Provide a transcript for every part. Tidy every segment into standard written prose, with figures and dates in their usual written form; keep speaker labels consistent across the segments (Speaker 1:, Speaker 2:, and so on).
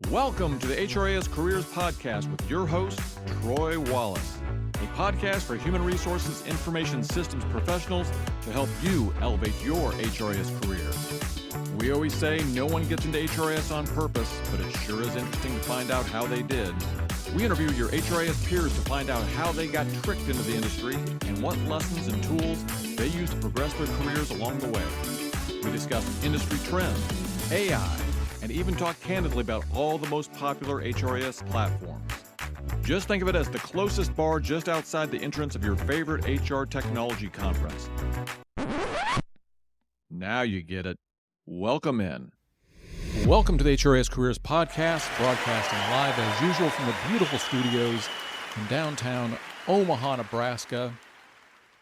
Speaker 1: Welcome to the HRIS Careers Podcast with your host, Troy Wallace, a podcast for human resources information systems professionals to help you elevate your HRIS career. We always say no one gets into HRIS on purpose, but it sure is interesting to find out how they did. We interview your HRIS peers to find out how they got tricked into the industry and what lessons and tools they use to progress their careers along the way. We discuss industry trends, AI, and even talk candidly about all the most popular HRIS platforms. Just think of it as the closest bar just outside the entrance of your favorite HR technology conference. Now you get it. Welcome in. Welcome to the HRIS Careers Podcast, broadcasting live as usual from the beautiful studios in downtown Omaha, Nebraska.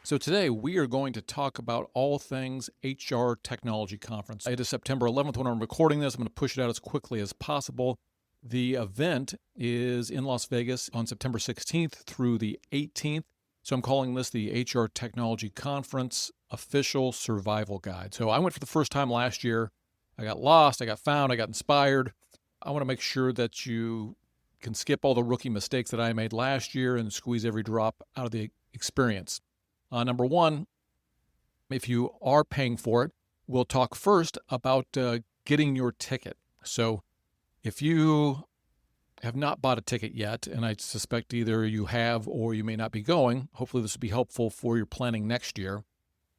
Speaker 1: So today we are going to talk about all things HR Technology Conference. It is September 11th when I'm recording this. I'm going to push it out as quickly as possible. The event is in Las Vegas on September 16th through the 18th. So I'm calling this the HR Technology Conference Official Survival Guide. So I went for the first time last year. I got lost, I got found, I got inspired. I want to make sure that you can skip all the rookie mistakes that I made last year and squeeze every drop out of the experience. Number one, if you are paying for it, we'll talk first about getting your ticket. So if you have not bought a ticket yet, and I suspect either you have or you may not be going, hopefully this will be helpful for your planning next year.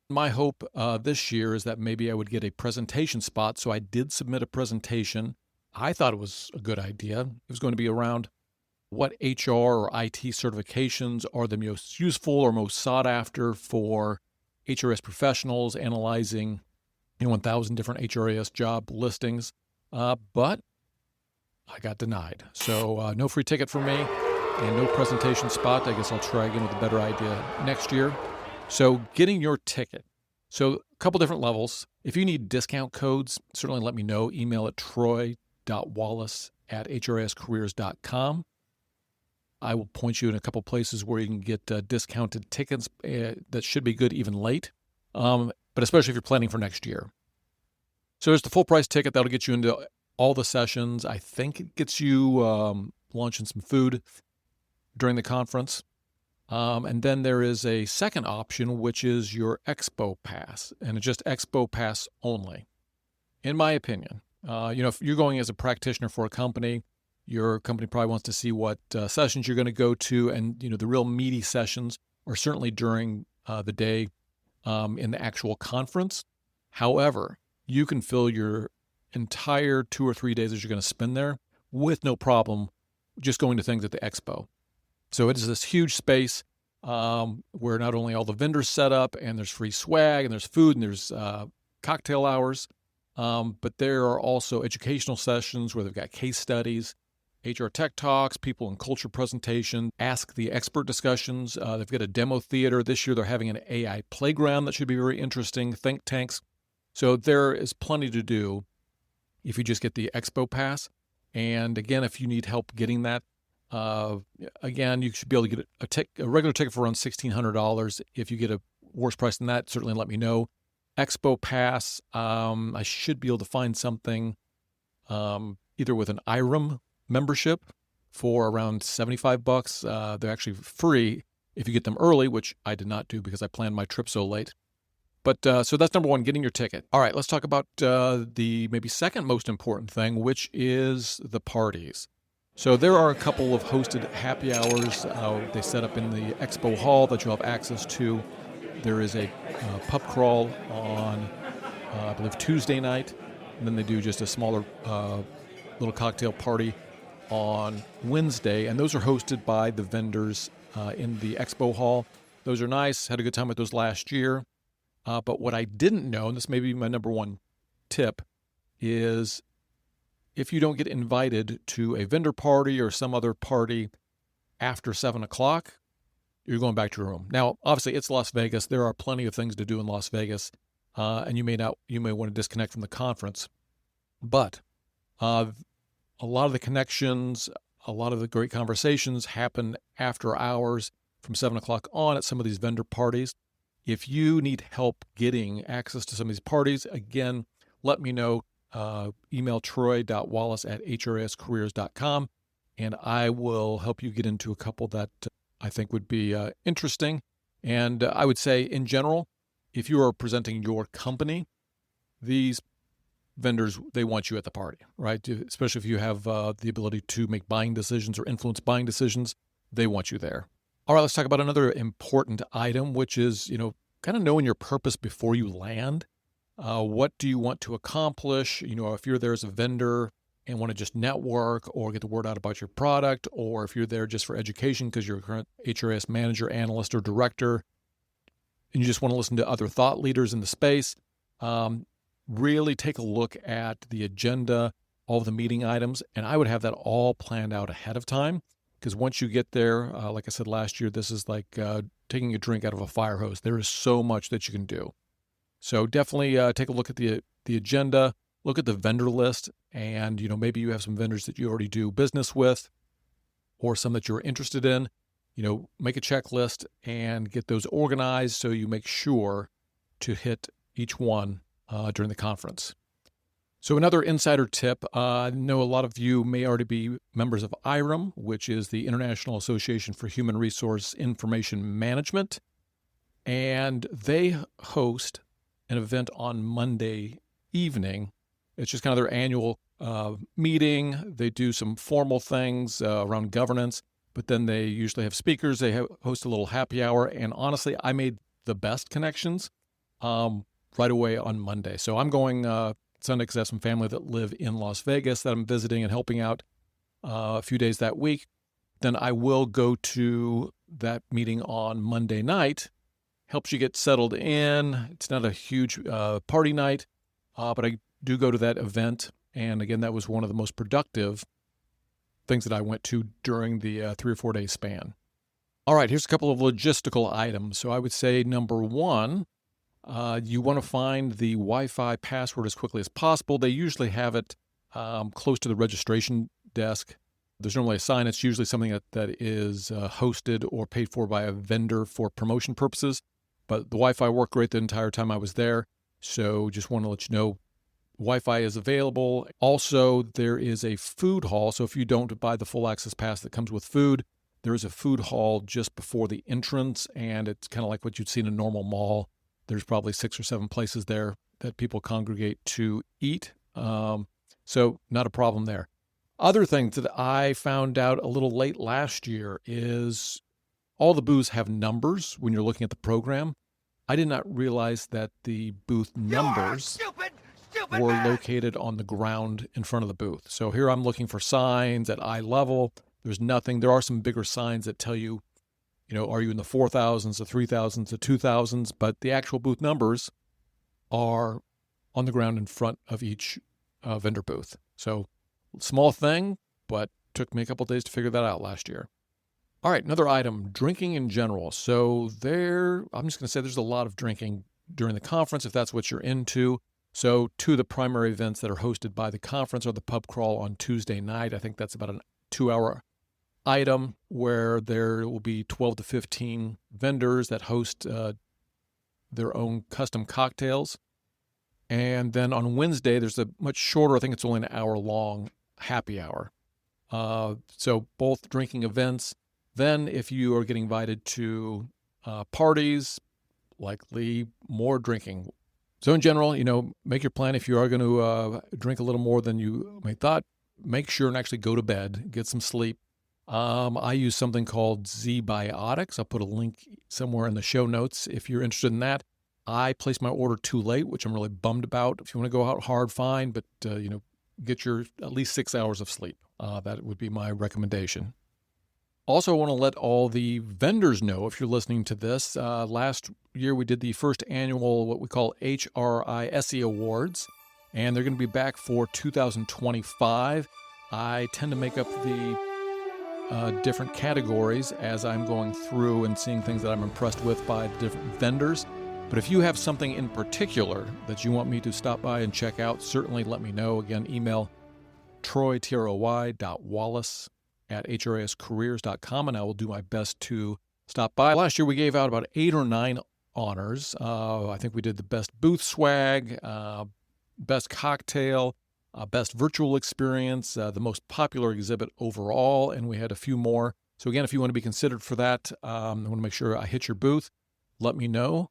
Speaker 1: My hope this year is that maybe I would get a presentation spot. So I did submit a presentation. I thought it was a good idea. It was going to be around what HR or IT certifications are the most useful or most sought after for HRS professionals, analyzing 1,000 different HRS job listings. But I got denied. So no free ticket for me and no presentation spot. I guess I'll try again with a better idea next year. So getting your ticket. So a couple different levels. If you need discount codes, certainly let me know. Email at troy.wallace@HRISCareers.com. I will point you in a couple places where you can get discounted tickets that should be good even late, but especially if you're planning for next year. So there's the full price ticket. That'll get you into all the sessions. I think it gets you lunch and some food during the conference. And then there is a second option, which is your Expo Pass, and it's just Expo Pass only. In my opinion, if you're going as a practitioner for a company, your company probably wants to see what sessions you're going to go to, and the real meaty sessions are certainly during the day in the actual conference. However, you can fill your entire 2 or 3 days that you're going to spend there with no problem just going to things at the expo. So it is this huge space where not only all the vendors set up and there's free swag and there's food and there's cocktail hours, but there are also educational sessions where they've got case studies, HR tech talks, people and culture presentation, ask the expert discussions. They've got a demo theater. This year they're having an AI playground that should be very interesting, think tanks. So there is plenty to do if you just get the Expo Pass. And again, if you need help getting that, again, you should be able to get a regular ticket for around $1,600. If you get a worse price than that, certainly let me know. Expo Pass, I should be able to find something either with an IRAM membership for around $75. They're actually free if you get them early, which I did not do because I planned my trip so late. But so that's number one, getting your ticket. All right, let's talk about the maybe second most important thing, which is the parties. So there are a couple of hosted happy hours they set up in the expo hall that you'll have access to. There is a pub crawl on, I believe, Tuesday night, and then they do just a smaller little cocktail party on Wednesday, and those are hosted by the vendors in the expo hall. Those are nice. Had a good time with those last year. But what I didn't know, and this may be my number one tip, is if you don't get invited to a vendor party or some other party after 7 o'clock, you're going back to your room. Now, obviously, it's Las Vegas. There are plenty of things to do in Las Vegas, and you may want to disconnect from the conference. But a lot of the connections, a lot of the great conversations happen after hours from 7 o'clock on at some of these vendor parties. If you need help getting access to some of these parties, again, let me know. email troy.wallace@HRISCareers.com, and I will help you get into a couple that I think would be interesting. And I would say, in general, if you are presenting your company, these vendors, they want you at the party, right? Especially if you have the ability to make buying decisions or influence buying decisions, they want you there. All right, let's talk about another important item, which is, kind of knowing your purpose before you land. What do you want to accomplish? If you're there as a vendor and want to just network or get the word out about your product, or if you're there just for education because you're a current HRIS manager, analyst, or director, and you just want to listen to other thought leaders in the space, really take a look at the agenda, all of the meeting items, and I would have that all planned out ahead of time, because once you get there, like I said last year, this is like taking a drink out of a fire hose. There is so much that you can do. So definitely take a look at the agenda, look at the vendor list, and maybe you have some vendors that you already do business with or some that you're interested in. Make a checklist and get those organized so you make sure to hit each one during the conference. So another insider tip, I know a lot of you may already be members of IRIM, which is the International Association for Human Resource Information Management, and they host an event on Monday evening. It's just kind of their annual meeting. They do some formal things around governance, but then they usually have speakers. They host a little happy hour, and honestly, I made the best connections right away on Monday. So I'm going Sunday because I have some family that live in Las Vegas that I'm visiting and helping out a few days that week. Then I will go to that meeting on Monday night. Helps you get settled in. It's not a huge party night, but I do go to that event. And again, that was one of the most productive things that I went to during the 3 or 4 day span. All right, here's a couple of logistical items. So I would say number one, you want to find the Wi-Fi password as quickly as possible. They usually have it close to the registration desk. There's normally a sign. It's usually something that is hosted or paid for by a vendor for promotion purposes. But the Wi-Fi worked great the entire time I was there. So just want to let you know Wi-Fi is available. Also, there is a food hall. So if you don't buy the full access pass that comes with food, there is a food hall just before the entrance. And it's kind of like what you'd see in a normal mall. There's probably 6 or 7 places there that people congregate to eat. So not a problem there. Other things that I found out a little late last year is all the booths have numbers when you're looking at the program. I did not realize that the booth numbers were located on the ground in front of the booth. So here I'm looking for signs at eye level. There's nothing. There are some bigger signs that tell you, are you in the 4,000s, the 3,000s, the 2,000s? But the actual booth numbers are on the ground in front of each vendor booth. So small thing, but took me a couple of days to figure that out last year. All right, another item, drinking in general. So I'm just going to say there's a lot of drinking during the conference if that's what you're into. So 2 of the primary events that are hosted by the conference are the pub crawl on Tuesday night. I think that's about a 2-hour item where there will be 12 to 15 vendors that host their own custom cocktails. And then on Wednesday, there's a much shorter, I think it's only an hour long happy hour. So both drinking events. Then if you are getting invited to parties, likely more drinking. So in general, make your plan. If you are going to drink a little more than you may thought, make sure and actually go to bed, get some sleep. I use something called Z-Biotics. I'll put a link somewhere in the show notes if you're interested in that. I placed my order too late, which I'm really bummed about. If you want to go out hard, fine, but get your at least 6 hours of sleep. That would be my recommendation. Also, I want to let all the vendors know, if you're listening to this, last year we did the first annual, what we call HRISY Awards, and they're going to be back for 2025. I tend to make up the different categories as I'm going through and seeing things that I'm impressed with by different vendors. But if you have something in particular that you want me to stop by and check out, certainly let me know. Again, email troy.wallace@HRISCareers.com, and I will do my best to stop by. Last year, we gave out about 8 or 9 honors. I think we did the best booth swag, best cocktail, best virtual experience, the most popular exhibit overall, and we had a few more. So again, if you want to be considered for that, I want to make sure I hit your booth. Let me know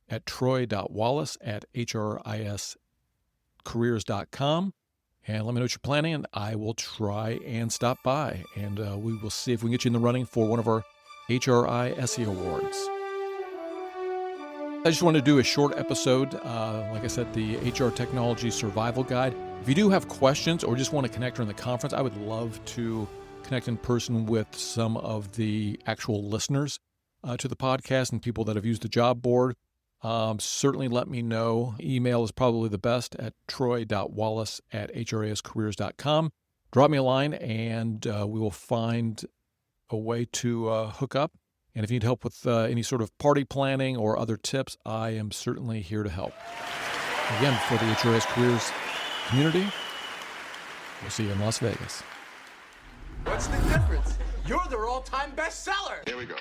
Speaker 1: at troy.wallace@HRISCareers.com. And let me know what you're planning, and I will try and stop by. And we will see if we can get you in the running for one of our HRISY Awards. I just wanted to do a short episode. Like I said, the HR Technology Survival Guide. If you do have questions or just want to connect during the conference, I would love to connect in person with some of the actual listeners to the podcast and people that have used the job board. Certainly let me know. Email is probably the best at troy.wallace@HRISCareers.com. Drop me a line and we will find a way to hook up. And if you need help with any sort of party planning or other tips, I am certainly here to help. Again, for the HRIS Careers community, we'll see you in Las Vegas.
Speaker 2: What's the difference? You're their all-time bestseller.
Speaker 3: Here we go.